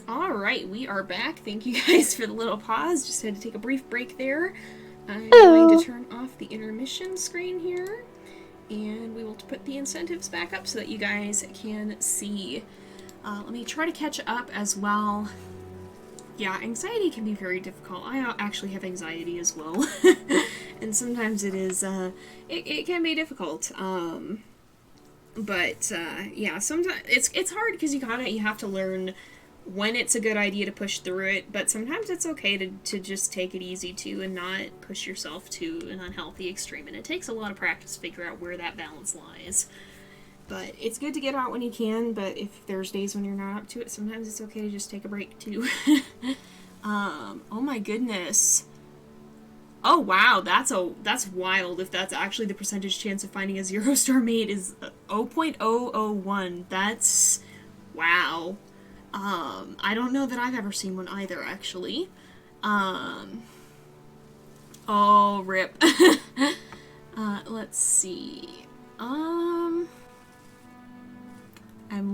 Alright, we are back. Thank you guys for the little pause. Just had to take a brief break there. I'm going to turn off the intermission screen here. And we will put the incentives back up so that you guys can see. Let me try to catch up as well. Yeah, anxiety can be very difficult. I actually have anxiety as well. And sometimes it is, it can be difficult. Yeah, sometimes it's hard because you have to learn when it's a good idea to push through it, but sometimes it's okay to just take it easy too and not push yourself to an unhealthy extreme, and it takes a lot of practice to figure out where that balance lies. But it's good to get out when you can, but if there's days when you're not up to it, sometimes it's okay to just take a break too. Oh my goodness. Oh wow, that's wild if that's actually the percentage chance of finding a 0-star mate is 0.001. That's... wow. I don't know that I've ever seen one either, actually. Oh, rip. Let's see. I'm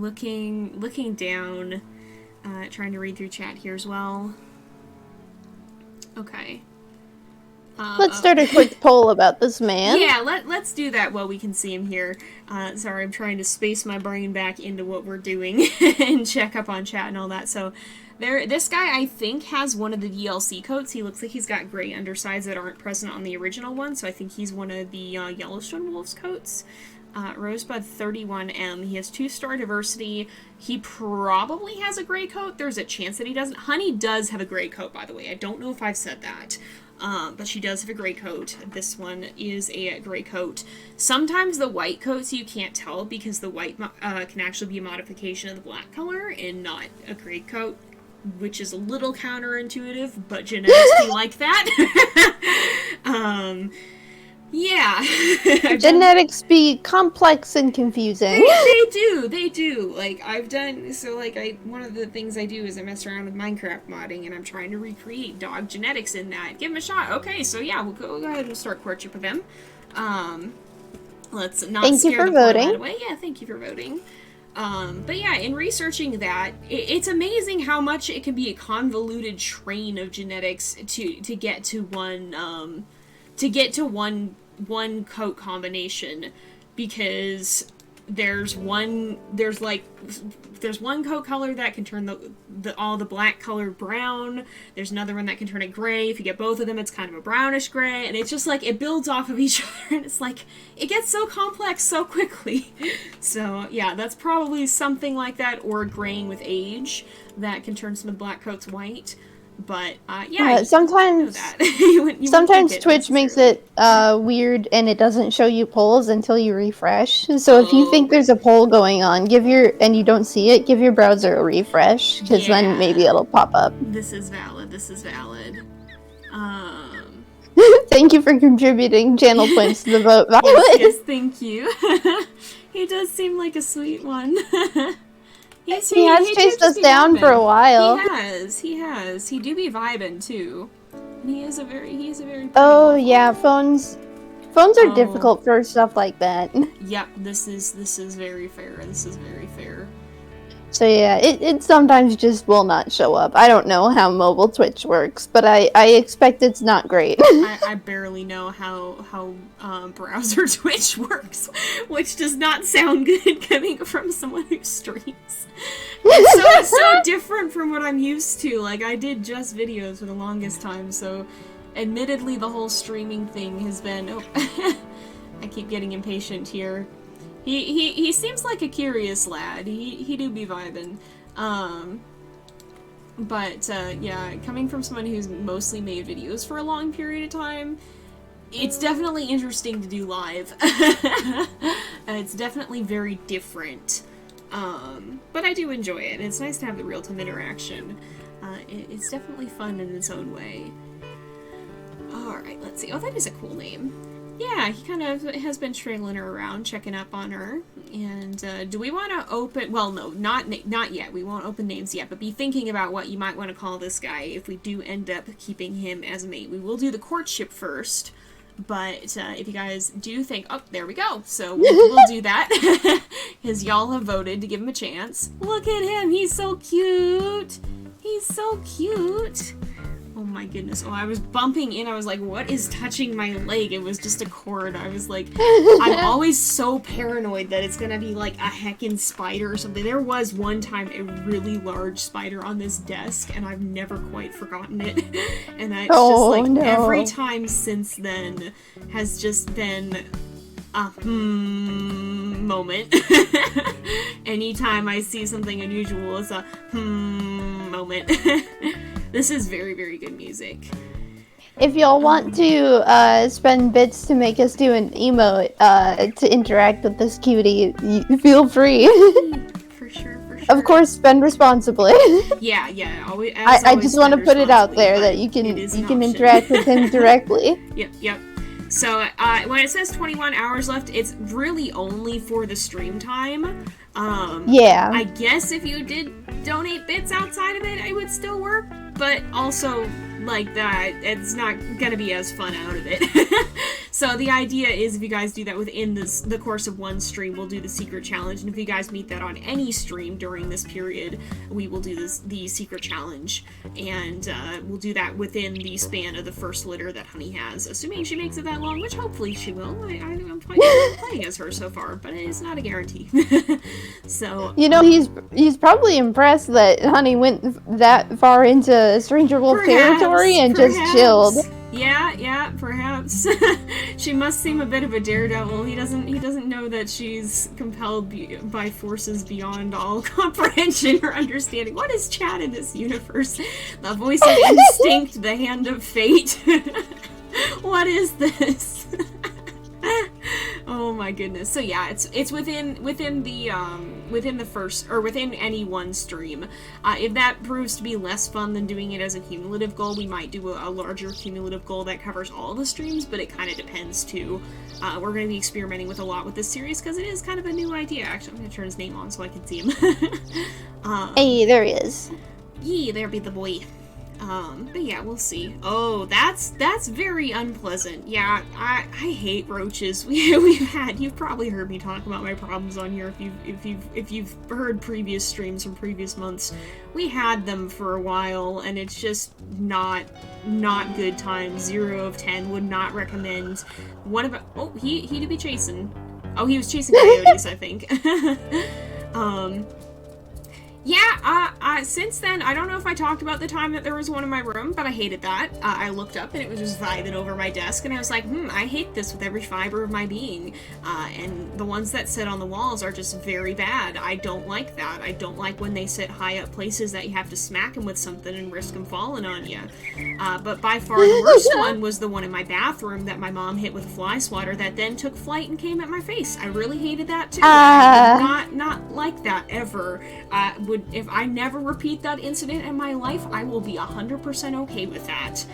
looking down, trying to read through chat here as well. Okay. Let's start a quick poll about this man. Yeah, let's do that while we can see him here. Sorry, I'm trying to space my brain back into what we're doing and check up on chat and all that. So, this guy, I think, has one of the DLC coats. He looks like he's got gray undersides that aren't present on the original one, so I think he's one of the Yellowstone Wolves coats. Rosebud 31M. He has 2-star diversity. He probably has a gray coat. There's a chance that he doesn't. Honey does have a gray coat, by the way. I don't know if I've said that. But she does have a gray coat. This one is a gray coat. Sometimes the white coats you can't tell because the white can actually be a modification of the black color and not a gray coat, which is a little counterintuitive, but genetics be like that. Yeah. Genetics be complex and confusing. They do. Like, I've done, so, like, one of the things I do is I mess around with Minecraft modding, and I'm trying to recreate dog genetics in that. Give him a shot. Okay, so yeah, we'll go ahead and start Courtship with him. Let's not scare the poor lad away. Yeah, thank you for voting. But yeah, in researching that, it's amazing how much it can be a convoluted train of genetics to get to one coat combination, because there's one coat color that can turn all the black color brown. There's another one that can turn it gray. If you get both of them, it's kind of a brownish gray, and it's just like it builds off of each other, and it's like it gets so complex so quickly. So yeah, that's probably something like that, or graying with age that can turn some of the black coats white. But yeah, sometimes sometimes Twitch makes it weird, and it doesn't show you polls until you refresh. So if you think there's a poll going on, and you don't see it, give your browser a refresh, because then maybe it'll pop up. This is valid. Thank you for contributing channel points to the vote, Violet. Yes, thank you. He does seem like a sweet one. He has chased us down for a while. He has. He do be vibing too. And he is a very Oh yeah, phones are difficult for stuff like that. Yep, this is very fair. So yeah, it sometimes just will not show up. I don't know how mobile Twitch works, but I expect it's not great. I barely know how browser Twitch works, which does not sound good coming from someone who streams. It's so different from what I'm used to. Like, I did just videos for the longest time, so admittedly the whole streaming thing has been... Oh, I keep getting impatient here. He seems like a curious lad. He do be vibing. Yeah, coming from someone who's mostly made videos for a long period of time, it's definitely interesting to do live. It's definitely very different. But I do enjoy it. It's nice to have the real-time interaction. It's definitely fun in its own way. Alright, let's see. Oh, that is a cool name. Yeah, he kind of has been trailing her around, checking up on her. And do we want to open... Well, no, not yet. We won't open names yet, but be thinking about what you might want to call this guy if we do end up keeping him as a mate. We will do the courtship first, but if you guys do think... Oh, there we go. So we'll do that, because y'all have voted to give him a chance. Look at him. He's so cute. He's so cute. Oh my goodness. Oh, I was bumping in. I was like, what is touching my leg? It was just a cord. I was like, I'm always so paranoid that it's gonna be like a heckin' spider or something. There was one time a really large spider on this desk, and I've never quite forgotten it. And it's just like, every time since then has just been a moment. Anytime I see something unusual, it's a moment. This is very, very good music. If y'all want to spend bits to make us do an emote to interact with this cutie, feel free. For sure. Of course, spend responsibly. Yeah. I just want to put it out there that you can interact with him directly. Yep. So when it says 21 hours left, it's really only for the stream time. Yeah. I guess if you did donate bits outside of it, it would still work, but also, like, that, it's not gonna be as fun out of it. So the idea is, if you guys do that within the course of one stream, we'll do the secret challenge, and if you guys meet that on any stream during this period, we will do the secret challenge, and we'll do that within the span of the first litter that Honey has, assuming she makes it that long, which hopefully she will. I'm playing as her so far, but it's not a guarantee. So he's probably impressed that Honey went that far into Stranger Wolf territory and just chilled. Yeah, perhaps. She must seem a bit of a daredevil. He doesn't know that she's compelled by forces beyond all comprehension or understanding. What is Chad in this universe? The voice of instinct, the hand of fate. What is this? Oh my goodness. So yeah, it's within the first, or within any one stream. If that proves to be less fun than doing it as a cumulative goal, we might do a larger cumulative goal that covers all the streams, but it kind of depends too. We're going to be experimenting with a lot with this series because it is kind of a new idea. Actually, I'm going to turn his name on so I can see him. Hey, there he is. Yee, there be the boy. But yeah, we'll see. Oh, that's very unpleasant. Yeah, I hate roaches. You've probably heard me talk about my problems on here if you've heard previous streams from previous months. We had them for a while, and it's just not good times. 0 of 10, would not recommend. One of he did be chasing. Oh, he was chasing coyotes, I think. Yeah, since then, I don't know if I talked about the time that there was one in my room, but I hated that. I looked up and it was just vibing over my desk, and I was like, I hate this with every fiber of my being. And the ones that sit on the walls are just very bad. I don't like that. I don't like when they sit high up places that you have to smack them with something and risk them falling on you. But by far the worst one was the one in my bathroom that my mom hit with a fly swatter that then took flight and came at my face. I really hated that too. I did not like that ever. If I never repeat that incident in my life, I will be 100% okay with that.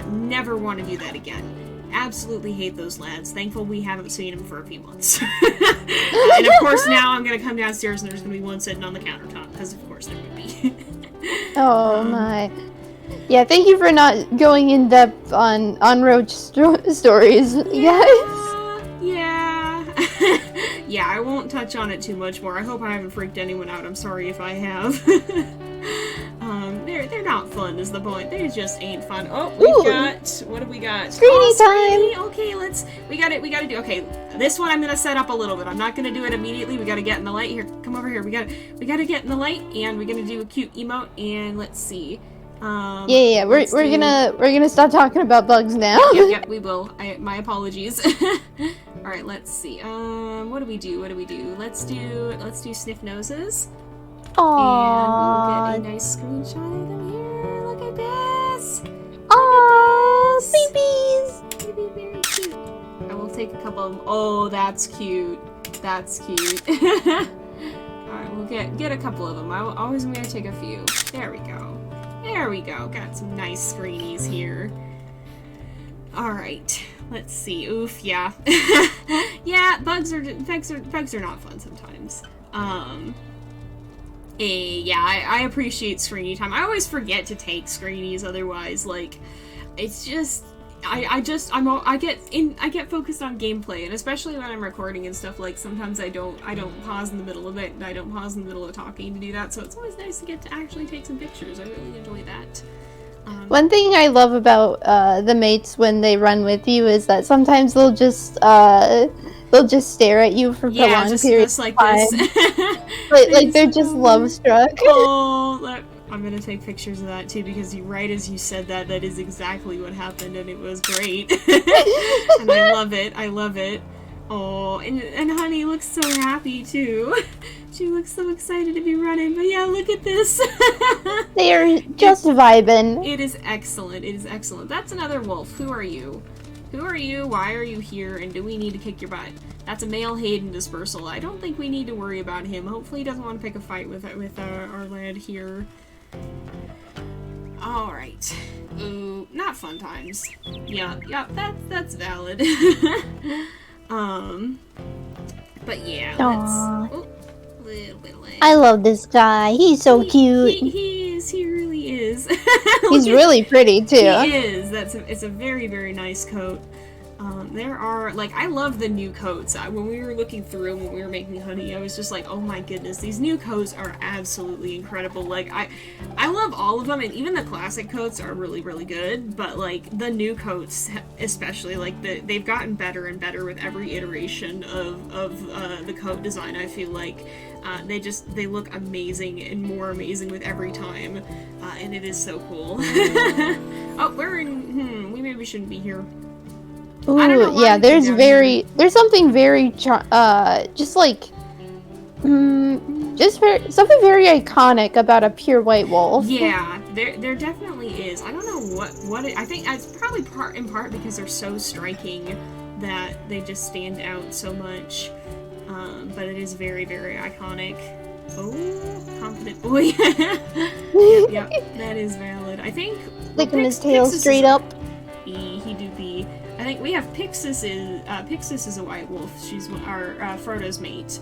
Never want to do that again. Absolutely hate those lads. Thankful we haven't seen them for a few months. And of course now I'm going to come downstairs and there's going to be one sitting on the countertop, because of course there would be. Oh my. Yeah, thank you for not going in depth on roach stories, guys. Yeah, I won't touch on it too much more. I hope I haven't freaked anyone out. I'm sorry if I have. They're not fun is the point. They just ain't fun. Oh, what have we got? Screeny time! Okay, we gotta do, okay, this one I'm gonna set up a little bit. I'm not gonna do it immediately. We gotta get in the light. Here, come over here. We gotta get in the light, and we're gonna do a cute emote, and let's see. We're gonna stop talking about bugs now. Yep, we will. My apologies. All right, let's see. What do we do? Let's do sniff noses. Aww. And we'll get a nice screenshot of them here. Look at this. Aww, babies. Baby, very cute. I will take a couple of them. Oh, that's cute. That's cute. All right, we'll get a couple of them. I'm gonna take a few. There we go. There we go. Got some nice screenies here. Alright. Let's see. Oof, yeah. Yeah, bugs are not fun sometimes. I appreciate screeny time. I always forget to take screenies otherwise, like, it's just, I get focused on gameplay, and especially when I'm recording and stuff, like, sometimes I don't pause in the middle of it, and I don't pause in the middle of talking to do that, so it's always nice to get to actually take some pictures. I really enjoy that. One thing I love about the mates when they run with you is that sometimes they'll just stare at you for prolonged periods like of time. this. like they're just love struck. Oh, I'm gonna take pictures of that too, because right as you said that is exactly what happened, and it was great. And I love it. Oh, and Honey looks so happy too. She looks so excited to be running, but yeah, look at this. They are just vibing. It is excellent. That's another wolf. Who are you? Why are you here? And do we need to kick your butt? That's a male Hayden dispersal. I don't think we need to worry about him. Hopefully he doesn't want to pick a fight with our lad here. Alright. Ooh, not fun times. Yeah, that's valid. But yeah, let's... I love this guy. He's so cute. He really is. He's really pretty too. He is. It's a very, very nice coat. There are, like, I love the new coats. When we were looking through, when we were making Honey, I was just like, oh my goodness, these new coats are absolutely incredible. Like, I love all of them, and even the classic coats are really, really good, but, like, the new coats, especially, like, they've gotten better and better with every iteration of the coat design, I feel like. They look amazing and more amazing with every time, and it is so cool. Oh, we're in, we maybe shouldn't be here. Ooh, yeah, there's something very, something very iconic about a pure white wolf. Yeah, there definitely is. I don't know what I think it's probably in part because they're so striking that they just stand out so much. But it is very, very iconic. Oh, confident boy. Yep, that is valid. I think... Flicking his tail straight up. He do be. I think we have Pixis is a white wolf. She's our Frodo's mate.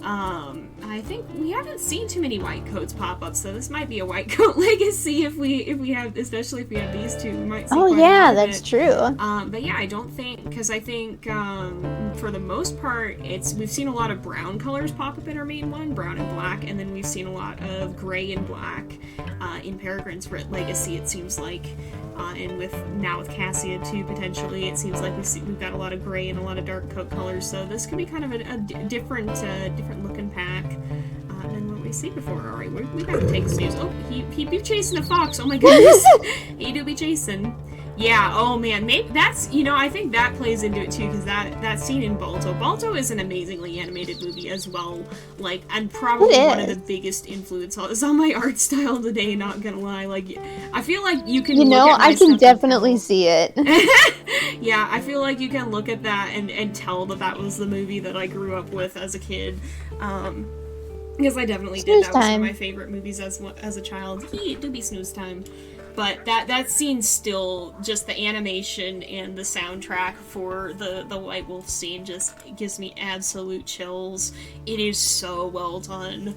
I think we haven't seen too many white coats pop up, so this might be a white coat legacy especially if we have these two. We might see quite a lot of that's it. True. But yeah, I don't think, because I think for the most part, we've seen a lot of brown colors pop up in our main one, brown and black, and then we've seen a lot of gray and black in Peregrine's Legacy, it seems like. And with Cassia too, potentially, it seems like we've got a lot of gray and a lot of dark coat colors, so this could be kind of a different looking pack than what we see before. Alright, we gotta take snooze. Oh, he be chasing a fox, oh my goodness. He do be chasing. Yeah, oh man, maybe that's, I think that plays into it too, because that scene in Balto is an amazingly animated movie as well, like, and probably one of the biggest influences on my art style today, not gonna lie. Like, I feel like you can I can definitely see it. Yeah, I feel like you can look at that and tell that was the movie that I grew up with as a kid, because I definitely did. That was one of my favorite movies as a child. It do be snooze time. But that scene still, just the animation and the soundtrack for the White Wolf scene just gives me absolute chills. It is so well done.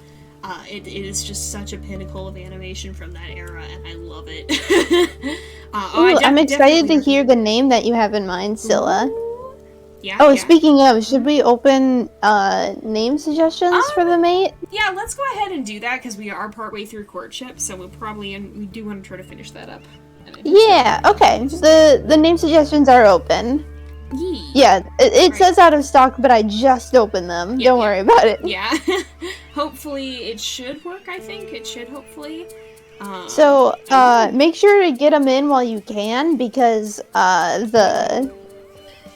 It is just such a pinnacle of animation from that era, and I love it. I'm excited to hear the name that you have in mind, Scylla. Yeah. Speaking of, should we open name suggestions for the mate? Yeah, let's go ahead and do that, because we are partway through Courtship, so we do want to try to finish that up. Yeah, okay. The name suggestions are open. Yeah, it says out of stock, but I just opened them. Don't worry about it. Yeah. Hopefully it should work, I think. It should, hopefully. So, make sure to get them in while you can, because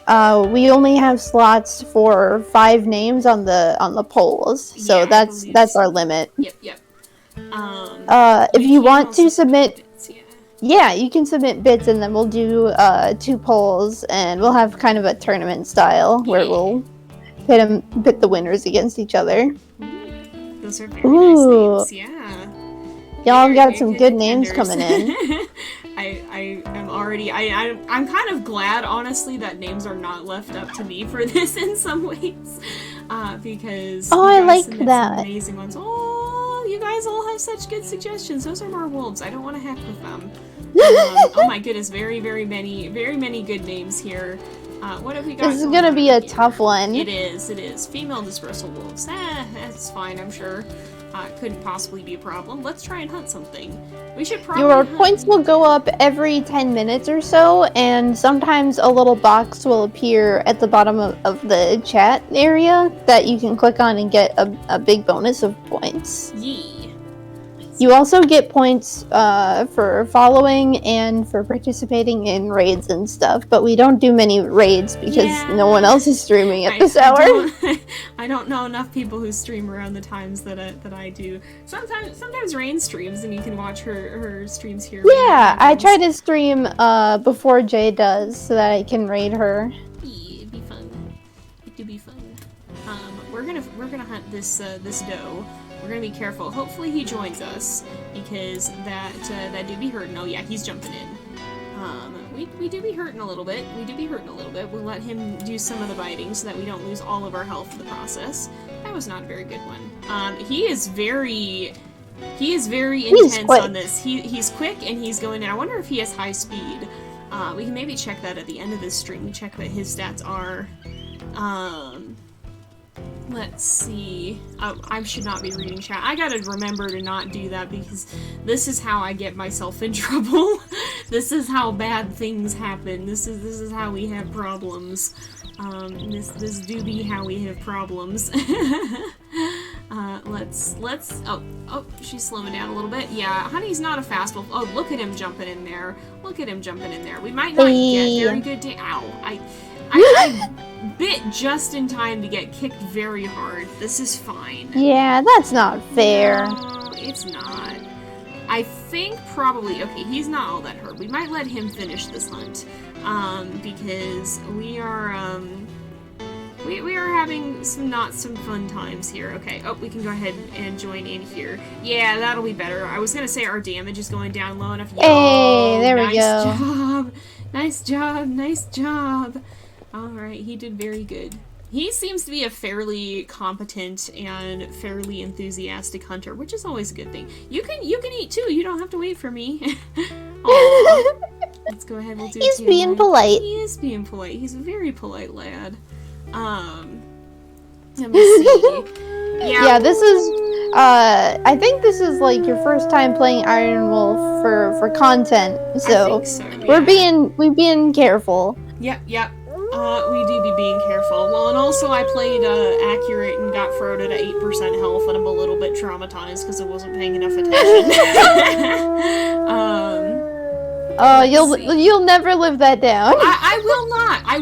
we only have slots for 5 names on the polls, so that's our limit. Yep. If you want to submit, you can submit bits, and then we'll do 2 polls, and we'll have kind of a tournament style where we'll pit the winners against each other. Those are very nice names. Yeah. Y'all got some good names coming in. I'm kind of glad, honestly, that names are not left up to me for this in some ways, because I like that. some amazing ones. Oh, you guys guys all have such good suggestions. Those are more wolves. I don't want to heck with them. Oh my goodness, very many good names here. What have we got? This is gonna be a tough one. It is. Female dispersal wolves. That's fine, I'm sure. Couldn't possibly be a problem. Let's try and hunt something. We should probably Your points will go up every 10 minutes or so, and sometimes a little box will appear at the bottom of the chat area that you can click on and get a big bonus of points. Yee. You also get points for following and for participating in raids and stuff, but we don't do many raids because no one else is streaming at this hour. I don't know enough people who stream around the times that I do. Sometimes Rain streams and you can watch her streams here. Yeah, I try to stream before Jay does so that I can raid her. It'd be fun. It do be fun. We're gonna hunt this doe. We're gonna be careful. Hopefully he joins us, because that do be hurting. Oh yeah, he's jumping in. We do be hurting a little bit. We'll let him do some of the biting so that we don't lose all of our health in the process. That was not a very good one. He is very intense on this. He's quick and he's going in. I wonder if he has high speed. We can maybe check that at the end of this stream. Check what his stats are. Let's see. Oh, I should not be reading chat. I gotta remember to not do that because this is how I get myself in trouble. This is how bad things happen. This is how we have problems. This do be how we have problems. Let's oh, she's slowing down a little bit. Yeah, Honey's not a fast wolf. Oh, look at him jumping in there. We might not get very good to ow. I bit just in time to get kicked very hard. This is fine. Yeah, that's not fair. No, it's not. I think probably, okay, he's not all that hurt. We might let him finish this hunt, because we are having some fun times here. Okay, oh, we can go ahead and join in here. Yeah, that'll be better. I was gonna say our damage is going down low enough. Hey, there we go. Nice job. Alright, he did very good. He seems to be a fairly competent and fairly enthusiastic hunter, which is always a good thing. You can eat too, you don't have to wait for me. Let's go ahead, we'll do He's being polite. He is being polite. He's a very polite lad. Let me see. Yeah, this is, I think this is like your first time playing Ironwolf for content, so, yeah. we're being careful. Yep. We do be being careful. Well, and also I played accurate and got froted at 8% health, and I'm a little bit traumatized because I wasn't paying enough attention. You'll never live that down. I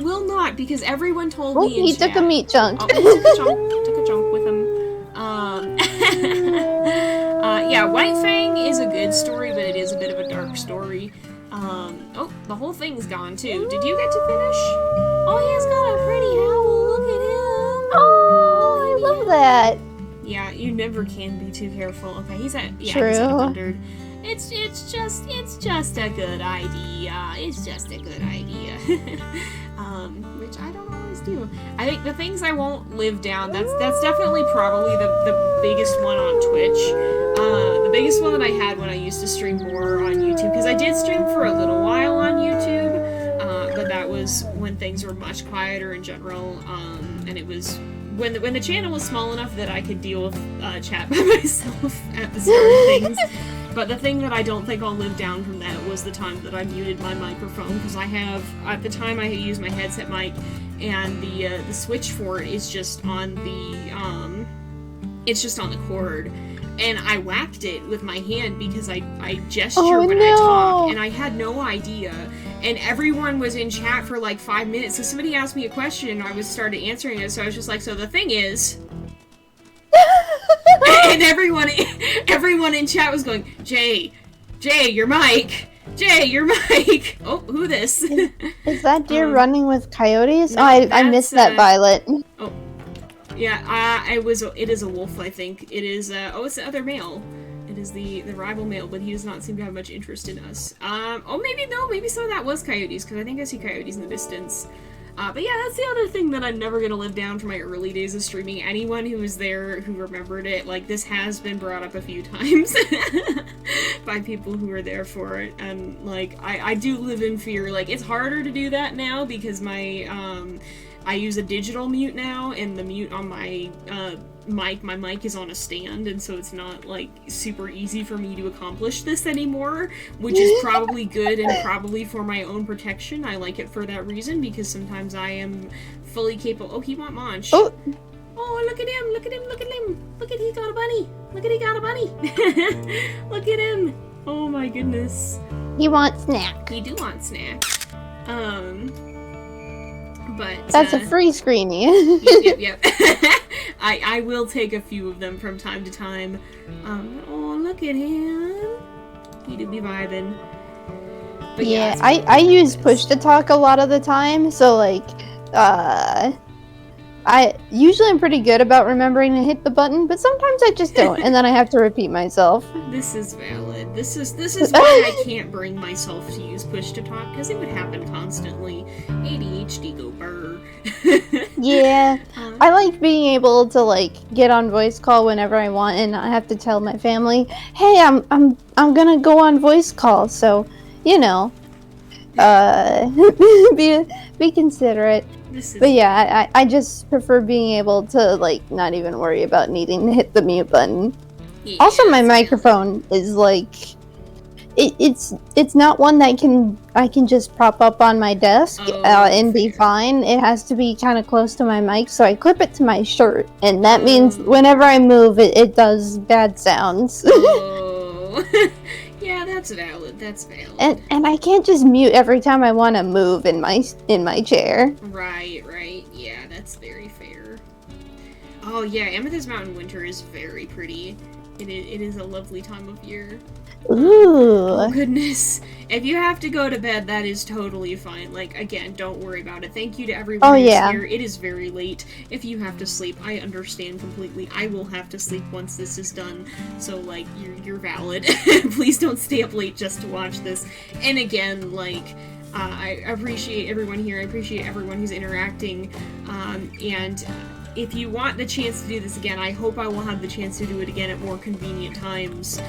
will not, because everyone told me in he chat. Took a meat chunk. Oh, he took a chunk with him. Yeah, White Fang is a good story, but it is a bit of a dark story. Oh, the whole thing's gone too. Did you get to finish? Oh, he has got a pretty howl. Look at him. Oh, I love that. Yeah, you never can be too careful. Okay, he's at True. He's at 100. It's just a good idea. It's just a good idea. Which I don't always do. I think the things I won't live down, that's definitely probably the biggest one on Twitch. The biggest one that I had when I used to stream more on YouTube, because I did stream for a little while on YouTube, but that was when things were much quieter in general, and it was when the channel was small enough that I could deal with chat by myself at the start of things. But the thing that I don't think I'll live down from that was the time that I muted my microphone, because at the time I used my headset mic, and the switch for it is just on the cord, and I whacked it with my hand because I gesture when I talk, and I had no idea. And everyone was in chat for like 5 minutes, so somebody asked me a question and I started answering it, so I was just like, so the thing is... and everyone in chat was going, Jay, your mic! Jay, your mic! Oh, who this? Is that deer running with coyotes? No, I missed that, Violet. Oh. Yeah, it is a wolf, I think. It is, it's the other male. It is the rival male, but he does not seem to have much interest in us. Maybe some of that was coyotes, because I think I see coyotes in the distance. But yeah, that's the other thing that I'm never gonna live down from my early days of streaming. Anyone who was there, who remembered it, like, this has been brought up a few times by people who were there for it, and, like, I do live in fear. Like, it's harder to do that now because I use a digital mute now, and the mute on my mic is on a stand, and so it's not, like, super easy for me to accomplish this anymore, which is probably good and probably for my own protection. I like it for that reason, because sometimes I am fully capable— oh, he want munch. Oh, look at him, look at him, look at him! Look at, he got a bunny! Look at, he got a bunny! Look at him! Oh my goodness. He wants snack. He do want snack. But that's a free screenie. Yep. I will take a few of them from time to time. Oh, look at him. He do be vibing. But yeah, I use push to talk a lot of the time, so like, I usually am pretty good about remembering to hit the button, but sometimes I just don't, and then I have to repeat myself. This is valid. This is why I can't bring myself to use push to talk, because it would happen constantly. ADHD go burr. Yeah, I like being able to like get on voice call whenever I want, and I have to tell my family, "Hey, I'm gonna go on voice call," so you know, be considerate. But yeah, I just prefer being able to, like, not even worry about needing to hit the mute button. Yeah, also, my microphone is, like, it's not one that I can just prop up on my desk and be fine. It has to be kind of close to my mic, so I clip it to my shirt, and that means whenever I move, it does bad sounds. Oh. Yeah, that's valid. That's valid. And I can't just mute every time I want to move in my chair. Right. Yeah, that's very fair. Oh yeah, Amethyst Mountain winter is very pretty. It is a lovely time of year. Ooh. Oh goodness. If you have to go to bed, that is totally fine. Like, again, don't worry about it. Thank you to everyone who's here. It is very late. If you have to sleep, I understand completely. I will have to sleep once this is done. So, like, you're valid. Please don't stay up late just to watch this. And again, like, I appreciate everyone here. I appreciate everyone who's interacting. And if you want the chance to do this again, I hope I will have the chance to do it again at more convenient times.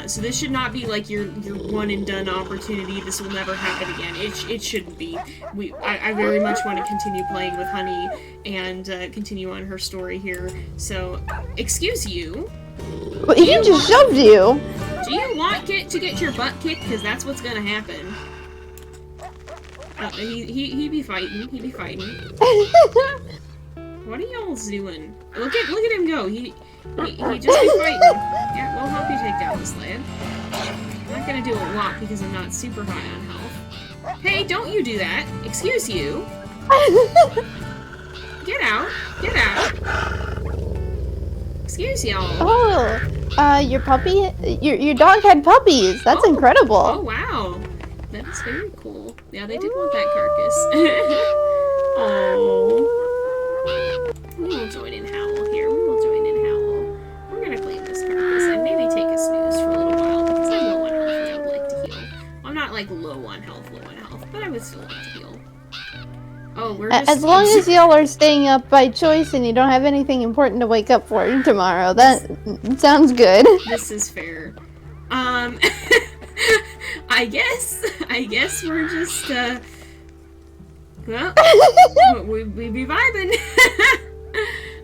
So this should not be like your one and done opportunity. This will never happen again. It shouldn't be. I very much want to continue playing with Honey and continue on her story here. So, excuse you. But he just shoved you. Do you want to get your butt kicked? Because that's what's gonna happen. He be fighting. He be fighting. What are y'all doing? Look at him go. He just be fighting. Yeah, we'll help you take down this lad. I'm not gonna do a lot because I'm not super high on health. Hey, don't you do that. Excuse you. Get out. Get out. Excuse y'all. Oh, your puppy? Your dog had puppies. That's incredible. Oh, wow. That is very cool. Yeah, they did want that carcass. Oh. We will join in Howl here. We will join in Howl. We're gonna claim this carcass and maybe take a snooze for a little while because I'm low on health and I would like to heal. I'm not like low on health, but I would still like to heal. Oh, we're just— as long as y'all are staying up by choice and you don't have anything important to wake up for tomorrow, that sounds good. This is fair. I guess we're just, well, we be vibing.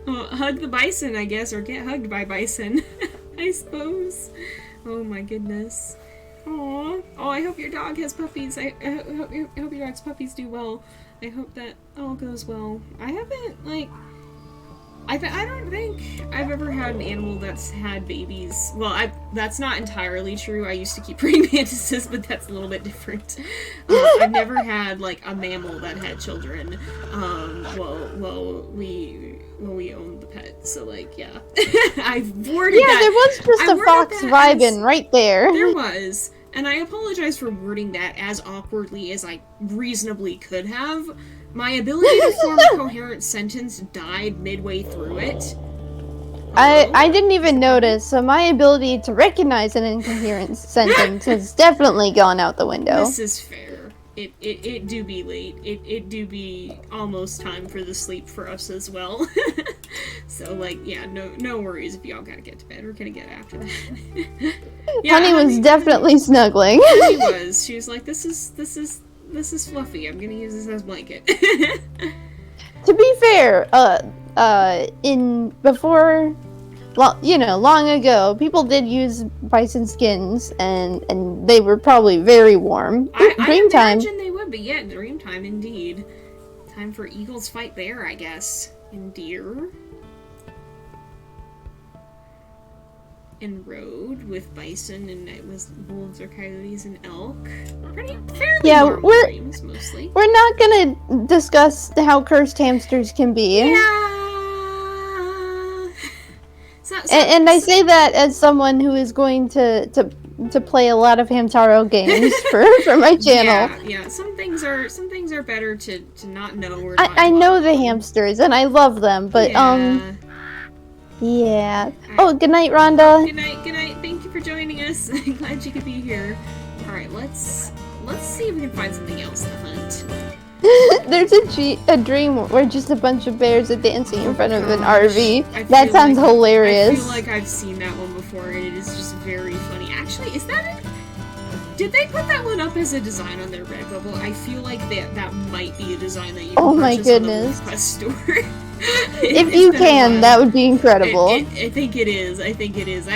Well, hug the bison, I guess, or get hugged by bison, I suppose. Oh my goodness. Aww. Oh, I hope your dog has puppies. I hope your dog's puppies do well. I hope that all goes well. I haven't, like, I don't think I've ever had an animal that's had babies. Well, that's not entirely true. I used to keep praying mantises, but that's a little bit different. I've never had, like, a mammal that had children. Well, we owned the pet, so, like, yeah. I've worded that. Yeah, there was just a fox vibing right there. There was. And I apologize for wording that as awkwardly as I reasonably could have. My ability to form a coherent sentence died midway through it. I didn't even notice, so my ability to recognize an incoherent sentence has definitely gone out the window. This is fair. It do be late. It do be almost time for the sleep for us as well. So, like, yeah, no worries if y'all gotta get to bed. We're gonna get after that. Yeah, Honey was definitely snuggling. She was. She was like, this is fluffy. I'm gonna use this as a blanket. To be fair, long ago, people did use bison skins, and they were probably very warm. I imagine they would be. Yeah, dream time indeed. Time for eagles fight bear, I guess. And deer. And road with bison, and it was wolves or coyotes and elk. Fairly normal dreams, mostly. We're not gonna discuss how cursed hamsters can be. Yeah. And I say that as someone who is going to play a lot of Hamtaro games for my channel. Yeah. Some things are better to not know or not I know the hamsters and I love them, but yeah. Oh, good night, Rhonda. Good night. Thank you for joining us. Glad you could be here. All right, let's see if we can find something else to hunt. There's a dream where just a bunch of bears are dancing in front of an RV. That sounds hilarious. I feel like I've seen that one before, and it is just very funny. Actually, is that it? Did they put that one up as a design on their Redbubble? I feel like that might be a design that you can purchase on the WolfQuest store. If you can, that would be incredible. I think it is. I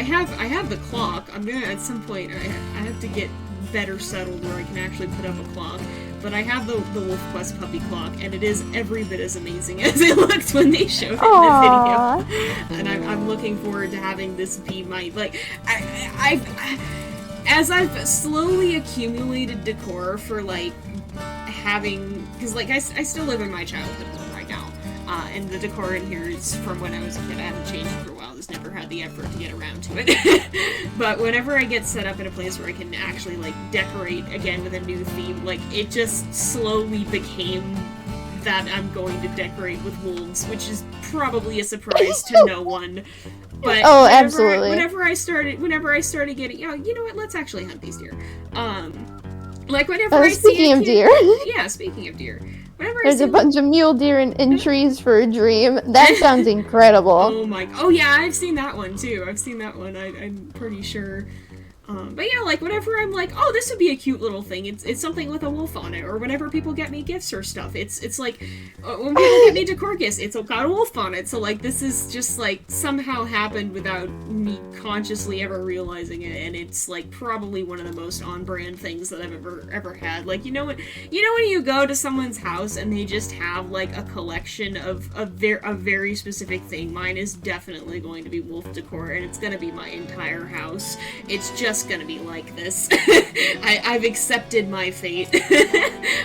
have the clock. I'm gonna at some point. I have to get better settled where I can actually put up a clock. But I have the WolfQuest puppy clock, and it is every bit as amazing as it looked when they showed it in the video. And I'm looking forward to having this be my as I've slowly accumulated decor for because I still live in my childhood home right now, and the decor in here is from when I was a kid. I haven't changed it for a while. Just never had the effort to get around to it. But whenever I get set up in a place where I can actually decorate again with a new theme, it just slowly became that I'm going to decorate with wolves, which is probably a surprise to no one. But absolutely. Whenever I started getting, you know what? Let's actually hunt these deer. Whenever I speaking of deer. Yeah, speaking of deer. There's a bunch of mule deer in trees for a dream. That sounds incredible. Oh yeah, I've seen that one too. I'm pretty sure. But yeah, whenever I'm oh, this would be a cute little thing. It's something with a wolf on it, or whenever people get me gifts or stuff, it's when people get me decor gifts, it's got a wolf on it. So this is just somehow happened without me consciously ever realizing it, and it's probably one of the most on-brand things that I've ever had. When you go to someone's house and they just have a collection of a very specific thing. Mine is definitely going to be wolf decor, and it's gonna be my entire house. It's just gonna be like this. I've accepted my fate.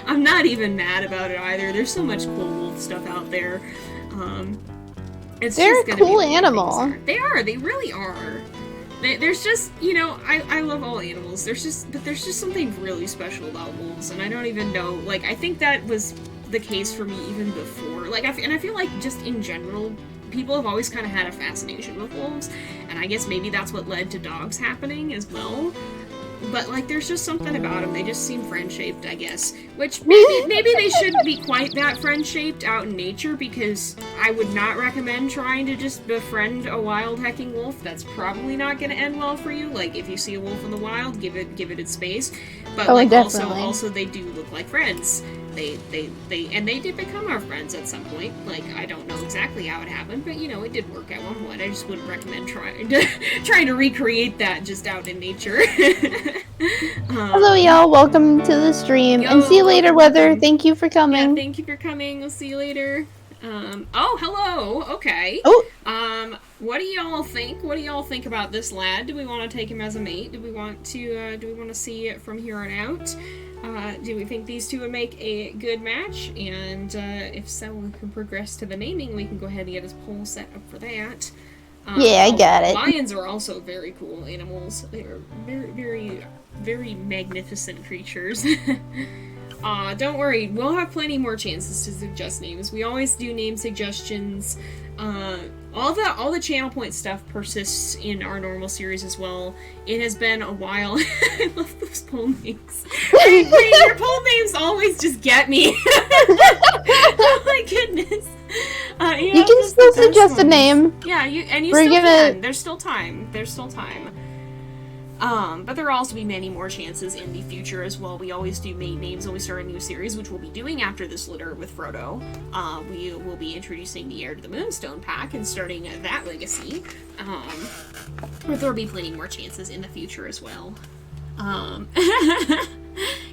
I'm not even mad about it either. There's so much cool wolf stuff out there. They're a cool animal. They are. They really are. There's just, I love all animals. There's just something really special about wolves, and I don't even know. I think that was the case for me even before. I feel like just in general, people have always kind of had a fascination with wolves, and I guess maybe that's what led to dogs happening as well. But there's just something about them. They just seem friend-shaped, I guess. Which maybe they shouldn't be quite that friend-shaped out in nature, because I would not recommend trying to just befriend a wild hecking wolf. That's probably not going to end well for you. If you see a wolf in the wild, give it its space. But also they do look like friends. They did become our friends at some point. I don't know exactly how it happened, but it did work at one point. I just wouldn't recommend trying to recreate that just out in nature. Hello, y'all. Welcome to the stream, and see you later, Weather. Thank you for coming. Yeah, thank you for coming. We'll see you later. Oh, hello. Okay. Oh. What do y'all think? What do y'all think about this lad? Do we want to take him as a mate? Do we want to see it from here on out? Do we think these two would make a good match? And if so, we can progress to the naming. We can go ahead and get his poll set up for that. Yeah, I got it. Lions are also very cool animals. They are very, very, very magnificent creatures. Don't worry, we'll have plenty more chances to suggest names. We always do name suggestions All the channel point stuff persists in our normal series as well. It has been a while. I love those poll names. Your poll names always just get me. Oh my goodness. You can still suggest a name. Yeah, you still can. There's still time. But there will also be many more chances in the future as well. We always do main names when we start a new series, which we'll be doing after this litter with Frodo. We will be introducing the Heir to the Moonstone pack and starting that legacy. But there will be plenty more chances in the future as well.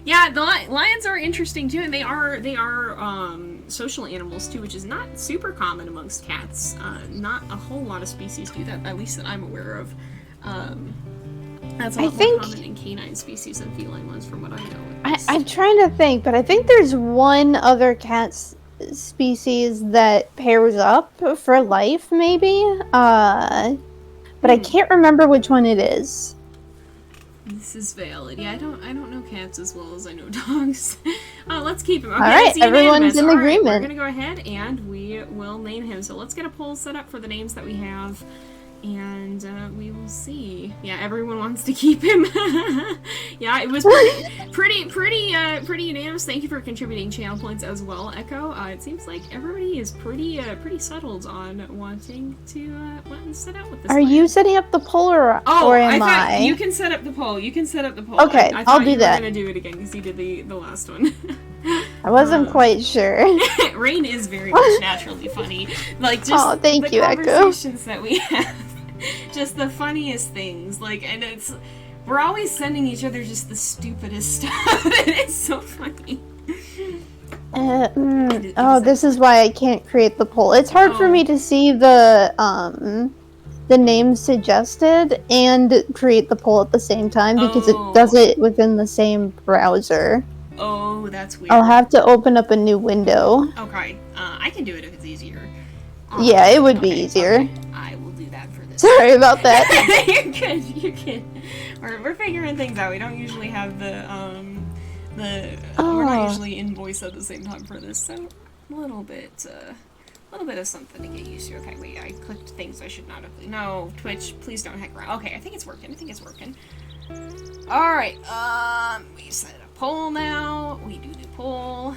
Yeah, the lions are interesting too, and they are social animals too, which is not super common amongst cats. Not a whole lot of species do that, at least that I'm aware of. That's a lot more common in canine species than feline ones, from what I know. I'm trying to think, but I think there's one other cat species that pairs up for life, maybe. But I can't remember which one it is. This is valid. Yeah, I don't know cats as well as I know dogs. Let's keep him. Okay, all right, everyone's in agreement. We're gonna go ahead and we will name him. So let's get a poll set up for the names that we have. And we will see. Yeah, everyone wants to keep him. Yeah, it was pretty unanimous. Thank you for contributing channel points as well, Echo. It seems like everybody is pretty settled on wanting to set out with this. Are you setting up the poll or am I? You can set up the poll. Okay, I'll do that. I'm gonna do it again because you did the last one. I wasn't quite sure. Rain is very much naturally funny. Like just thank you, conversations Echo. that we have. Just the funniest things, and we're always sending each other just the stupidest stuff, and it's so funny. This is why I can't create the poll. It's hard for me to see the names suggested and create the poll at the same time because it does it within the same browser. Oh, that's weird. I'll have to open up a new window. Okay, I can do it if it's easier. Yeah, it would be easier. Okay. I will do that for this. Sorry about that. You're good. We're figuring things out. We don't usually have we're not usually in voice at the same time for this, so a little bit of something to get used to. Okay, wait, I clicked things I should not have. No, Twitch, please don't hack around. Okay, I think it's working. Alright, we set a poll now. We do the poll.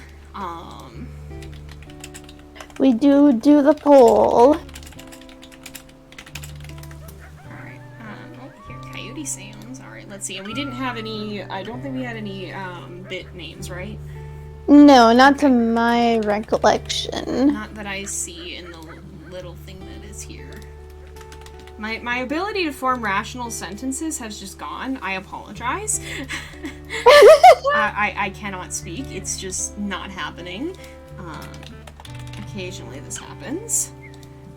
We do the poll. Alright, I hear coyote sounds. Alright, let's see. And we didn't have any, I don't think we had any, bit names, right? No, not to my recollection. Not that I see in the little thing that is here. My ability to form rational sentences has just gone. I apologize. I cannot speak. It's just not happening. Occasionally this happens.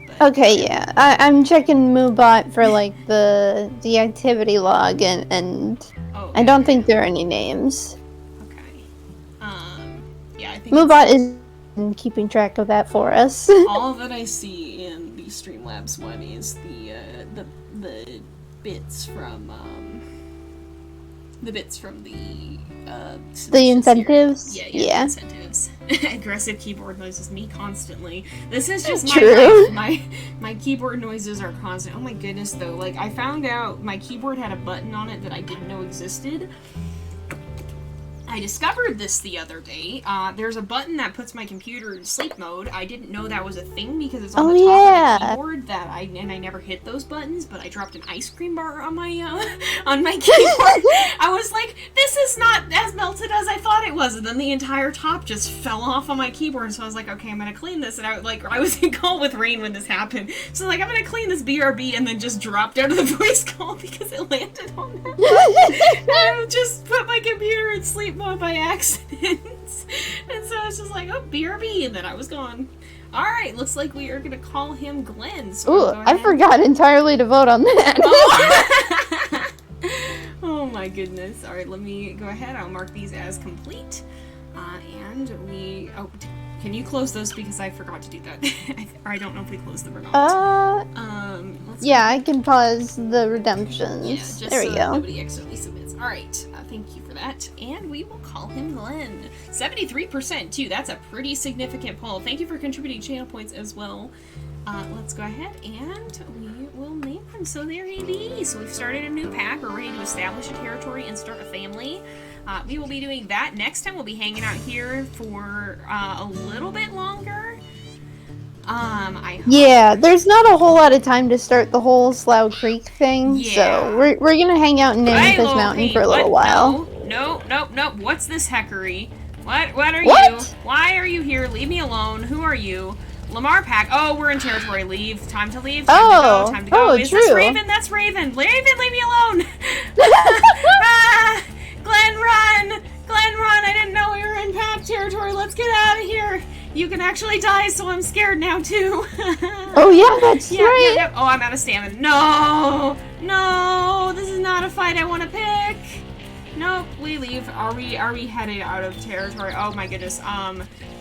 But, okay, yeah. I'm checking Moobot for the activity log and okay. I don't think there are any names. Okay. Yeah, I think Moobot is keeping track of that for us. all that I see in the Streamlabs one is the bits from the incentives. Yeah. Incentives. Aggressive keyboard noises, me constantly. This is just true. My keyboard noises are constant. Oh my goodness, though. Like, I found out my keyboard had a button on it that I didn't know existed. I discovered this the other day. There's a button that puts my computer in sleep mode. I didn't know that was a thing because it's on the top of the keyboard and I never hit those buttons, but I dropped an ice cream bar on my keyboard. I was like, this is not as melted as I thought it was, and then the entire top just fell off on my keyboard, so I was like, okay, I'm gonna clean this, and I was in call with Rain when this happened, so I'm gonna clean this BRB, and then just dropped out of the voice call because it landed on that. I just put my computer in sleep mode by accident. And so I was just like, oh, BRB, and then I was gone. Alright, looks like we are gonna call him Glenn. So ooh, I forgot entirely to vote on that. Oh. Oh my goodness. Alright, let me go ahead. I'll mark these as complete. Can you close those because I forgot to do that? Or I don't know if we closed them or not. Yeah, I can pause the redemptions. Yeah, just there we go. Nobody accidentally submits. Alright, thank you for that. And we will call him Glenn. 73% too. That's a pretty significant poll. Thank you for contributing channel points as well. let's go ahead and we will name them. So there he be. So we've started a new pack. We're ready to establish a territory and start a family. We will be doing that. Next time we'll be hanging out here for a little bit longer. Yeah, there's not a whole lot of time to start the whole Slough Creek thing, so we're gonna hang out in Memphis Mountain for a little while. No. What's this heckery? What are you? Why are you here? Leave me alone. Who are you? Lamar Pack. Oh, we're in territory. Leave. Time to leave. Time to go. Is true. this Raven? That's Raven. Raven, leave me alone. Glenn, run. I didn't know we were in pack territory. Let's get out of here. You can actually die, so I'm scared now, too. Oh, yeah, that's right. Yep. Oh, I'm out of stamina. No, this is not a fight I want to pick. Nope, we leave. Are we headed out of territory? Oh my goodness.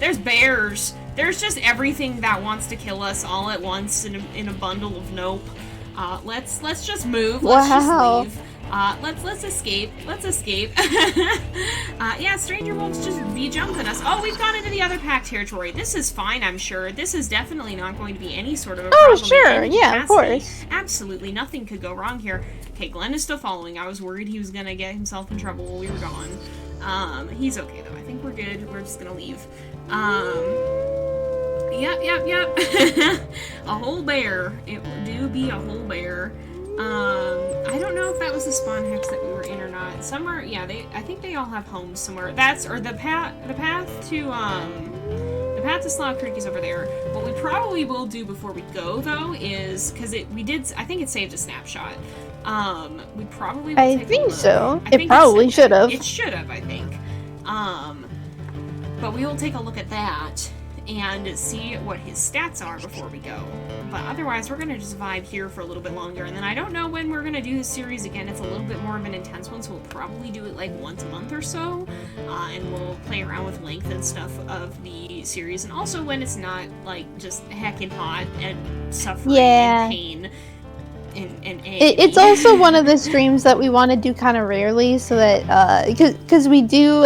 There's bears. There's just everything that wants to kill us all at once in a bundle of nope. Let's just move. Let's just leave. Let's escape. Yeah, stranger wolves just be jumping us. Oh, we've gone into the other pack territory. This is fine, I'm sure. This is definitely not going to be any sort of a problem. Oh, sure. Yeah, of course. Absolutely nothing could go wrong here. Okay, Glenn is still following. I was worried he was gonna get himself in trouble while we were gone. He's okay though. I think we're good. We're just gonna leave. Yep. A whole bear. It do be a whole bear. I don't know if that was the spawn hex that we were in or not. Somewhere, yeah, I think they all have homes somewhere. The path to Slough Creek is over there. What we probably will do before we go, though, is, because I think it saved a snapshot. We probably will take a look. I think so. It probably should have. It should have, I think. But we will take a look at that and see what his stats are before we go. But otherwise, we're gonna just vibe here for a little bit longer, and then I don't know when we're gonna do this series again. It's a little bit more of an intense one, so we'll probably do it like once a month or so, and we'll play around with length and stuff of the series, and also when it's not like just heckin' hot and suffering and pain. It's also one of the streams that we want to do kind of rarely, so that because we do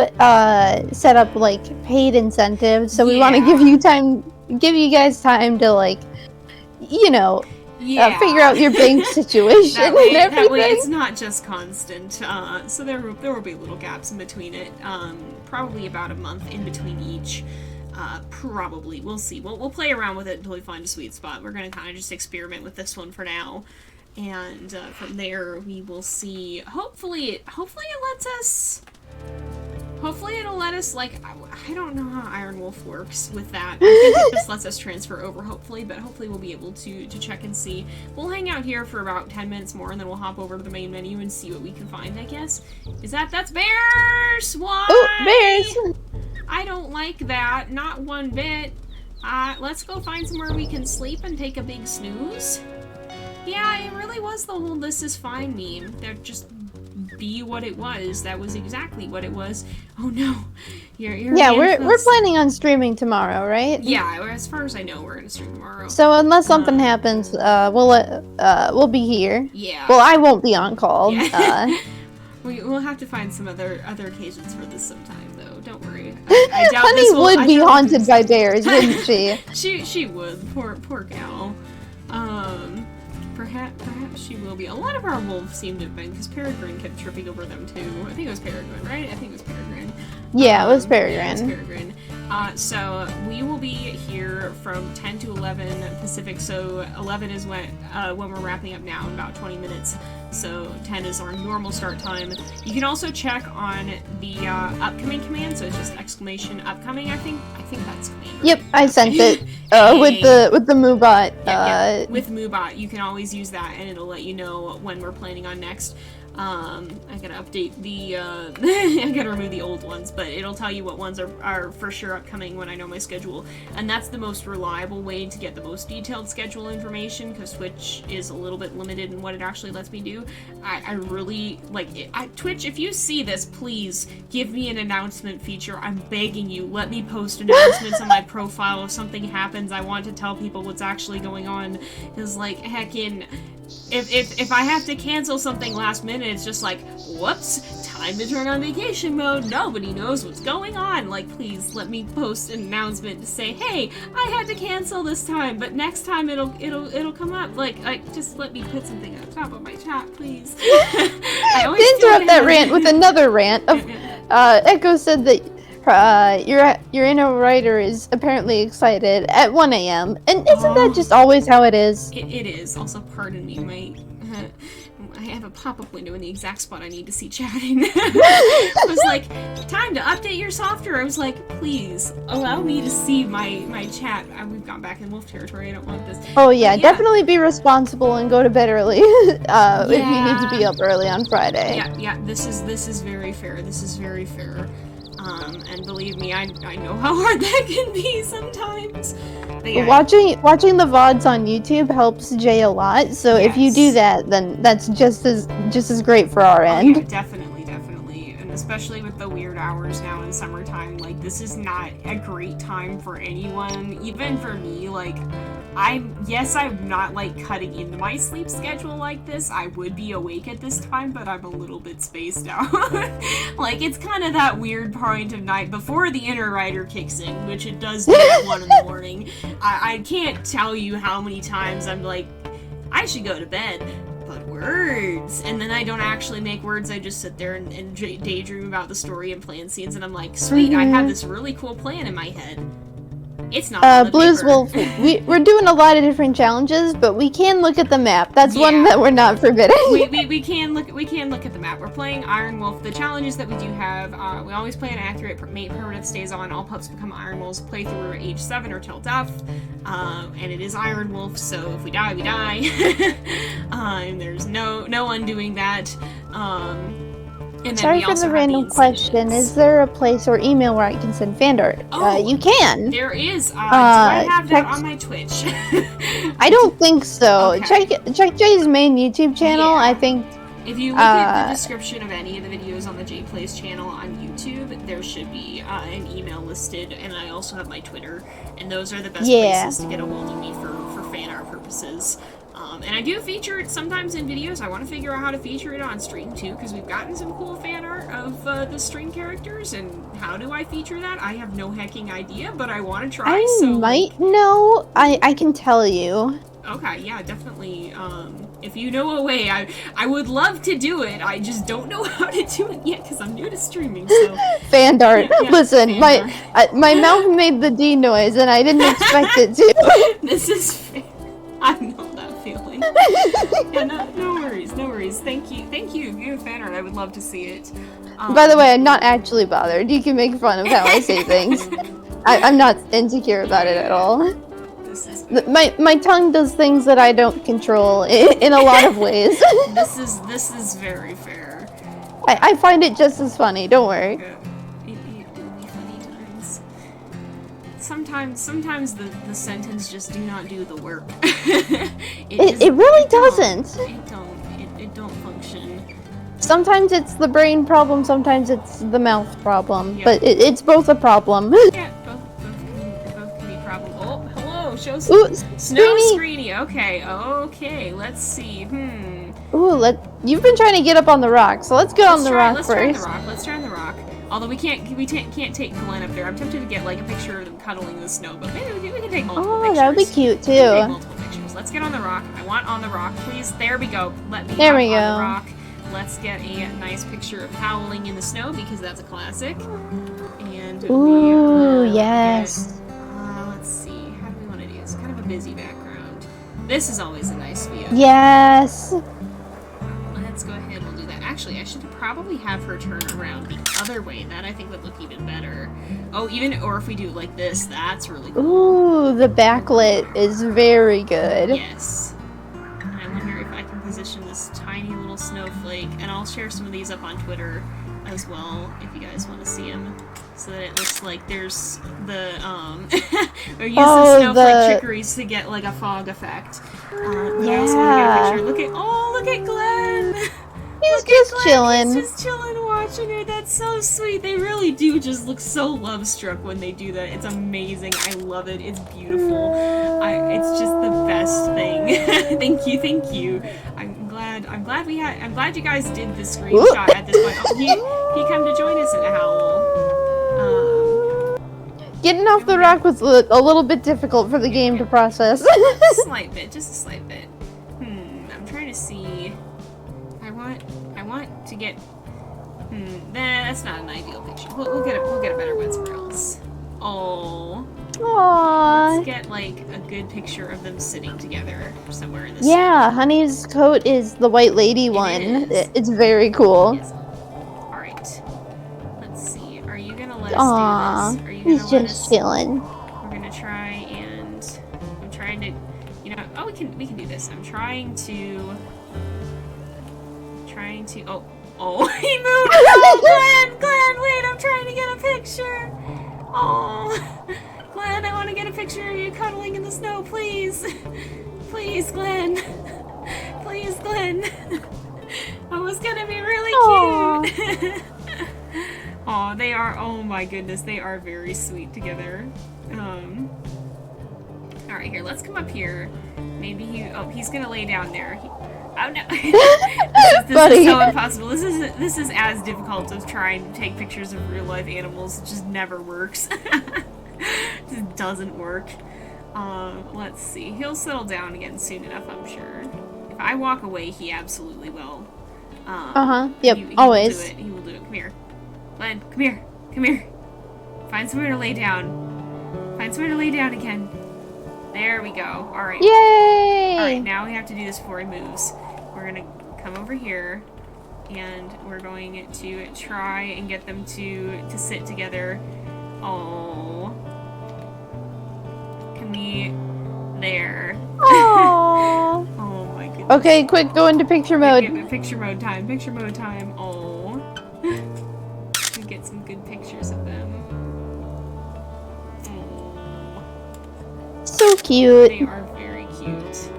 set up like paid incentives, so we want to give you guys time to like, figure out your bank situation and everything. That way it's not just constant. So there will be little gaps in between it. Probably about a month in between each. Probably. We'll see. We'll play around with it until we find a sweet spot. We're gonna kind of just experiment with this one for now. And from there, we will see. Hopefully it lets us. Hopefully it'll let us, like, I don't know how Ironwolf works with that. I think it just lets us transfer over, hopefully, but hopefully we'll be able to check and see. We'll hang out here for about 10 minutes more, and then we'll hop over to the main menu and see what we can find, I guess. That's bears! Why? Oh, bears! I don't like that, not one bit. Let's go find somewhere we can sleep and take a big snooze. Yeah, it really was the whole "this is fine" meme. That just be what it was. That was exactly what it was. Oh no, we're planning on streaming tomorrow, right? Yeah, as far as I know, we're gonna stream tomorrow. So unless something happens, we'll be here. Yeah. Well, I won't be on call. Yeah. We'll have to find some other occasions for this sometime, though. Don't worry. I doubt Honey would be haunted by bears, wouldn't she? She would. Poor gal. Perhaps she will be. A lot of our wolves seem to have been, because Peregrine kept tripping over them too. I think it was Peregrine, right? I think it was Peregrine. Yeah, it was Peregrine. Yeah, it was Peregrine. So we will be here from 10 to 11 Pacific. So 11 is when we're wrapping up now in about 20 minutes. So 10 is our normal start time. You can also check on the upcoming command. So it's just exclamation upcoming. I think that's command. Yep, I sent it with the Moobot. Yeah, with Moobot, you can always use that, and it'll let you know when we're planning on next. I gotta update the, I gotta remove the old ones, but it'll tell you what ones are for sure upcoming when I know my schedule. And that's the most reliable way to get the most detailed schedule information, because Twitch is a little bit limited in what it actually lets me do. I really, like, Twitch, if you see this, please give me an announcement feature. I'm begging you, let me post announcements on my profile if something happens. I want to tell people what's actually going on, because, like, heckin', if I have to cancel something last minute, it's just like, whoops, time to turn on vacation mode. Nobody knows what's going on. Like, please let me post an announcement to say, hey, I had to cancel this time, but next time it'll come up. Like, just let me put something on top of my chat, please. I always interrupt that rant with another rant. Of, Echo said that your inner writer is apparently excited at 1 a.m. And isn't that just always how it is? It is. Also, pardon me, I have a pop-up window in the exact spot I need to see chatting. It was like, time to update your software. I was like, please, allow me to see my chat. We've gone back in wolf territory. I don't want this. Oh yeah, definitely be responsible and go to bed early if you need to be up early on Friday. Yeah, this is very fair. This is very fair. And believe me, I know how hard that can be sometimes. But yeah. Watching the VODs on YouTube helps Jay a lot, so if you do that, then that's just as great for our end. Yeah, definitely. And especially with the weird hours now in summertime, like, this is not a great time for anyone, even for me. Like, I'm not, like, cutting into my sleep schedule like this. I would be awake at this time, but I'm a little bit spaced out. Like, it's kind of that weird point of night before the inner rider kicks in, which it does do at 1 in the morning. I can't tell you how many times I'm like, I should go to bed, but words. And then I don't actually make words, I just sit there and daydream about the story and plan scenes, and I'm like, sweet, I have this really cool plan in my head. It's not Blues Wolf, we're doing a lot of different challenges, but we can look at the map. That's one that we're not forbidding. we can look at the map. We're playing Ironwolf. The challenges that we do have, we always play an accurate mate permanent stays on. All pups become Ironwolves. Play through age 7 or till death. And it is Ironwolf, so if we die, we die. And there's no undoing that. And sorry for the random question. Is there a place or email where I can send fan art? You can. There is. Do I have that on my Twitch? I don't think so. Okay. Check Jay's main YouTube channel. I think. If you look at the description of any of the videos on the JayPlays channel on YouTube, there should be an email listed, and I also have my Twitter, and those are the best places to get a hold of me for fan art purposes. And I do feature it sometimes in videos. I want to figure out how to feature it on stream too, because we've gotten some cool fan art of the stream characters, and how do I feature that? I have no hecking idea, but I want to try. I might know. I can tell you. Okay, yeah, definitely. If you know a way, I would love to do it. I just don't know how to do it yet, because I'm new to streaming, so... Fan art. Yeah, listen, my mouth made the D noise, and I didn't expect it to. This is fair. I know that feeling. Yeah, no worries. Thank you. If you have fan art, I would love to see it. By the way, I'm not actually bothered. You can make fun of how I say things. I'm not insecure about it at all. My tongue does things that I don't control in a lot of ways. This is very fair. I find it just as funny. Don't worry. Funny times. Sometimes the sentence just do not do the work. It really doesn't. It don't function. Sometimes it's the brain problem. Sometimes it's the mouth problem. Yep. But it's both a problem. Yeah, both can be problem. Oh, hello. Show Snow Screeny. Okay. Let's see. Ooh, you've been trying to get up on the rock, so let's get on the rock first. Let's try on the rock. Although we can't take Glenn up there. I'm tempted to get like a picture of them cuddling in the snow, but maybe we can take multiple pictures. Oh, that would be cute too. Take multiple pictures. Let's get on the rock. I want on the rock, please. There we go. On the rock. Let's get a nice picture of howling in the snow, because that's a classic. And yes. Let's see. How do we want to do this? Kind of a busy background. This is always a nice view. Yes. Let's go ahead. We'll do that. Actually, I should probably have her turn around the other way. That I think would look even better. Oh, or if we do it like this, that's really cool. Ooh, the backlit is very good. Yes. And I wonder if I can position this tiny little snowflake, and I'll share some of these up on Twitter as well if you guys want to see them, so that it looks like there's the we're using snowflake trickeries to get like a fog effect. Also want to get a picture. Look at Glenn. He's just chilling. He's just chilling watching her. That's so sweet. They really do just look so love-struck when they do that. It's amazing. I love it. It's beautiful. It's just the best thing. Thank you. I'm glad you guys did the screenshot at this point. Oh, he come to join us in a howl. Getting off the rock was a little bit difficult for the game to process. Just a slight bit. I'm trying to see. I want to get. That's not an ideal picture. We'll get a better one somewhere else. Oh. Aww. Let's get like a good picture of them sitting together somewhere in this. Yeah, Honey's coat is the white lady one. It's very cool. Yes. All right. Let's see. Are you gonna let us do this? Are you gonna he's just chilling. We're gonna try and I'm trying to, Oh, we can do this. I'm trying to. Oh, he moved! Oh, Glenn, wait, I'm trying to get a picture! Oh, Glenn, I want to get a picture of you cuddling in the snow, please! Please, Glenn! Please, Glenn! Oh, it's gonna be really cute! Oh, they are, oh my goodness, they are very sweet together. Alright, here, let's come up here. Maybe he's gonna lay down there. Oh no! this is so impossible. This is as difficult as trying to take pictures of real life animals. It just never works. It just doesn't work. Let's see. He'll settle down again soon enough, I'm sure. If I walk away, he absolutely will. Yep. He always. He will do it. Come here, Glenn. Come here. Come here. Find somewhere to lay down. Find somewhere to lay down again. There we go. Alright. Yay! Alright, now we have to do this before he moves. We're gonna come over here, and we're going to try and get them to sit together. Oh. Can we... There. Aww. Oh my goodness. Okay, quick, go into picture mode. Picture mode time. Picture mode time. Oh. We get some good pictures of them. So cute. They are very cute.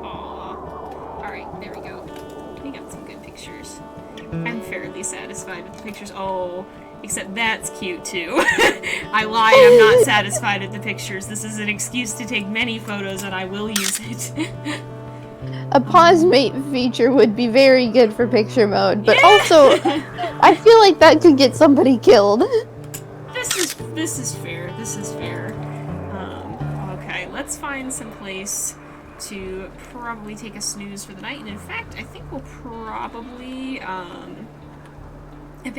Aww. Alright, there we go. We got some good pictures. I'm fairly satisfied with the pictures. Oh, except that's cute too. I lied, I'm not satisfied with the pictures. This is an excuse to take many photos and I will use it. A pause mate feature would be very good for picture mode, but also, I feel like that could get somebody killed. This is fair. This is fair. Okay, let's find some place to probably take a snooze for the night. And in fact, I think we'll probably take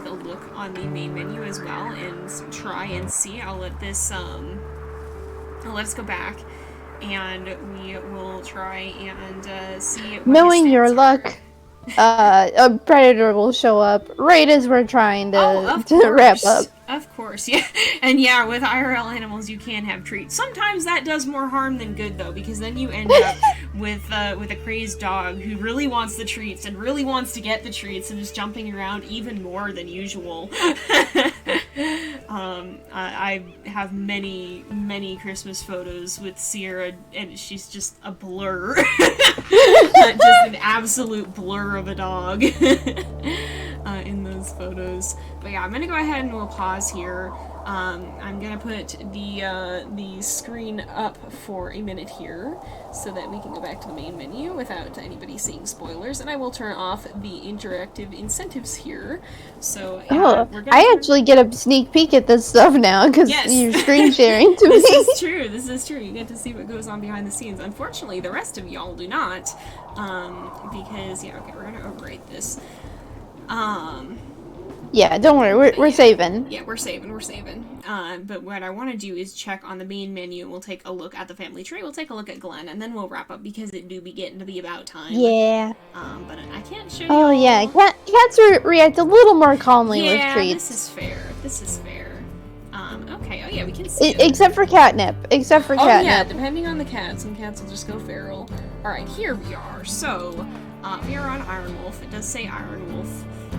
a look on the main menu as well and try and see. I'll let us go back and we will try and see what Knowing your luck, a predator will show up right as we're trying to wrap up. Of course, yeah. And yeah, with IRL animals, you can have treats. Sometimes that does more harm than good, though, because then you end up with a crazed dog who really wants the treats and really wants to get the treats and is jumping around even more than usual. I have many Christmas photos with Sierra, and she's just a blur. Just an absolute blur of a dog in those photos. But yeah, I'm gonna go ahead and we'll pause here. I'm gonna put the screen up for a minute here so that we can go back to the main menu without anybody seeing spoilers, and I will turn off the interactive incentives here. So I actually get a sneak peek at this stuff now because you're screen sharing to me. This is true. You get to see what goes on behind the scenes. Unfortunately, the rest of y'all do not, because we're gonna overwrite this. Yeah, don't worry, we're saving. Yeah, we're saving. But what I want to do is check on the main menu, and we'll take a look at the family tree, we'll take a look at Glenn, and then we'll wrap up, because it do be getting to be about time. Yeah. But I can't show you. Oh, yeah, cats react a little more calmly with treats. This is fair. Okay, oh yeah, we can see except for catnip. Oh yeah, depending on the cat, some cats will just go feral. Alright, here we are. So, we are on Ironwolf. It does say Ironwolf.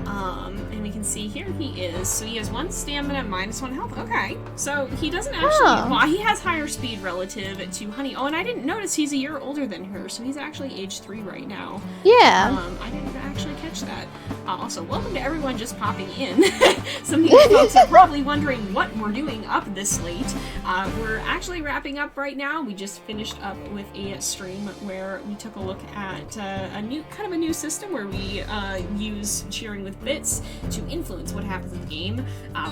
And we can see here he is. So he has 1 stamina, -1 health. Okay. So he doesn't actually... Well, he has higher speed relative to Honey. Oh, and I didn't notice he's a year older than her, so he's actually age 3 right now. Yeah. I didn't actually catch that. Also, welcome to everyone just popping in. Some of you folks are probably wondering what we're doing up this late. We're actually wrapping up right now. We just finished up with a stream where we took a look at a new system where we use cheering with bits to influence what happens in the game.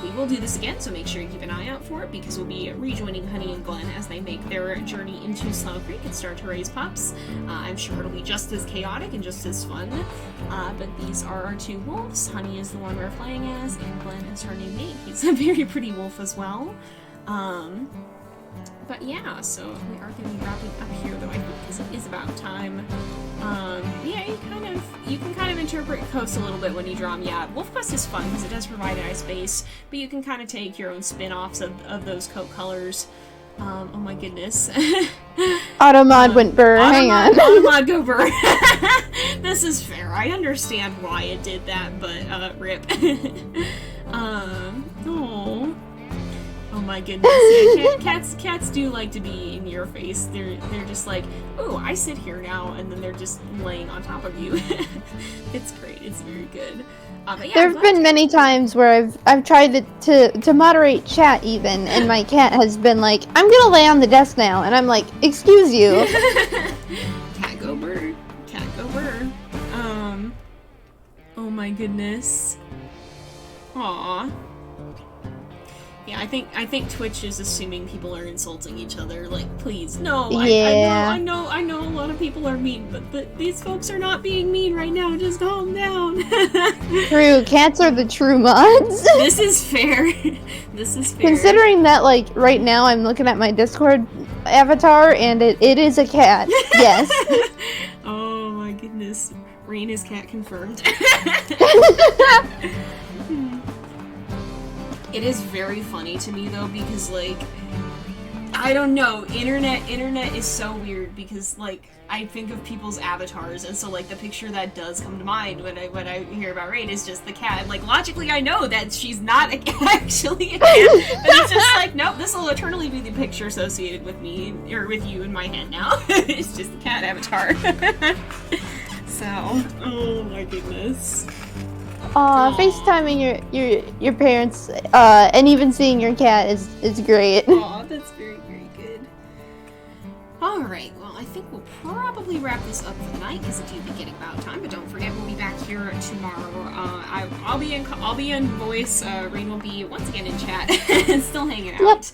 We will do this again, so make sure you keep an eye out for it, because we'll be rejoining Honey and Glenn as they make their journey into Slough Creek and start to raise pups. I'm sure it'll be just as chaotic and just as fun. But these are our 2 wolves. Honey is the one we're playing as, and Glenn is her new mate. He's a very pretty wolf as well. But yeah, so we are going to be wrapping up here, though I think because it is about time. Yeah, you can kind of interpret coats a little bit when you draw them. Yeah, WolfQuest is fun because it does provide an ice base, but you can kind of take your own spin-offs of those coat colors. Oh my goodness. Automod went burr, hang on. Automod go burr. This is fair. I understand why it did that, but, rip. Oh my goodness. Yeah, cats do like to be in your face. They're just like, oh, I sit here now, and then they're just laying on top of you. It's great. It's very good. Yeah, there have been many times where I've tried to moderate chat even, and my cat has been like, I'm gonna lay on the desk now, and I'm like, excuse you. Cat go bird. Cat go bird. Oh my goodness. Aw. Yeah, I think Twitch is assuming people are insulting each other. Like, please, no. Yeah. I know a lot of people are mean, but these folks are not being mean right now. Just calm down. True, cats are the true mods. This is fair. This is fair. Considering that, like, right now I'm looking at my Discord avatar, and it is a cat. Yes. Oh my goodness. Rain is cat confirmed. It is very funny to me though, because like, I don't know, internet is so weird, because like, I think of people's avatars, and so like the picture that does come to mind when I hear about Rain is just the cat. Like, logically I know that she's not actually a cat, but it's just like, nope, this will eternally be the picture associated with me, or with you in my head now. It's just the cat avatar. So, oh my goodness. FaceTiming your parents, and even seeing your cat is great. Aw, that's very, very good. Alright, well, I think we'll probably wrap this up for the night, because it do be getting about time, but don't forget, we'll be back here tomorrow. I'll be in voice, Rain will be once again in chat, and still hanging out. Yep.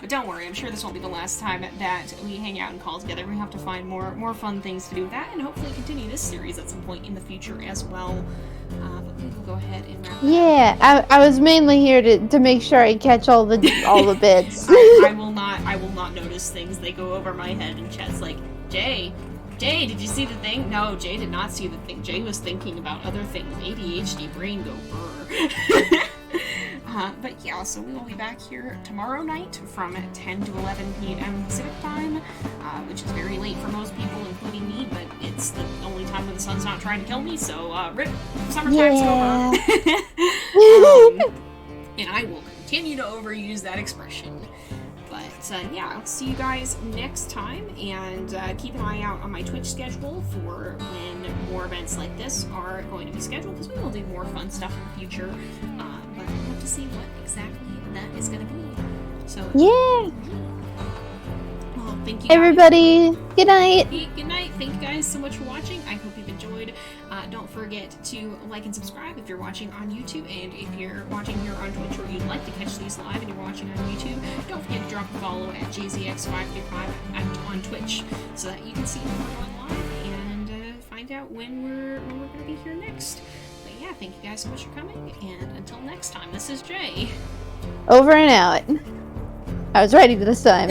But don't worry, I'm sure this won't be the last time that we hang out and call together. We have to find more fun things to do with that, and hopefully continue this series at some point in the future as well. But we will go ahead and wrap Yeah, I was mainly here to make sure I catch all the bits. I will not notice things. They go over my head, and chat's like, Jay, did you see the thing? No, Jay did not see the thing. Jay was thinking about other things. ADHD brain go brr. But yeah, so we will be back here tomorrow night from 10 to 11 p.m. Pacific time, which is very late for most people, including me, but it's the only time when the sun's not trying to kill me, so rip, summertime's over. And I will continue to overuse that expression. But yeah, I'll see you guys next time, and keep an eye out on my Twitch schedule for when more events like this are going to be scheduled, because we will do more fun stuff in the future. But we'll have to see what exactly that is going to be. So yeah. Well, thank you guys. Everybody, good night. Good night. Thank you guys so much for watching. I hope you've enjoyed. Don't forget to like and subscribe if you're watching on YouTube, and if you're watching here on Twitch or you'd like to catch these live and you're watching on YouTube, don't forget to drop a follow at JZX535 on Twitch, so that you can see when we're going live and find out when we're going to be here next. But yeah, thank you guys so much for coming, and until next time, this is Jay. Over and out. I was ready for this time.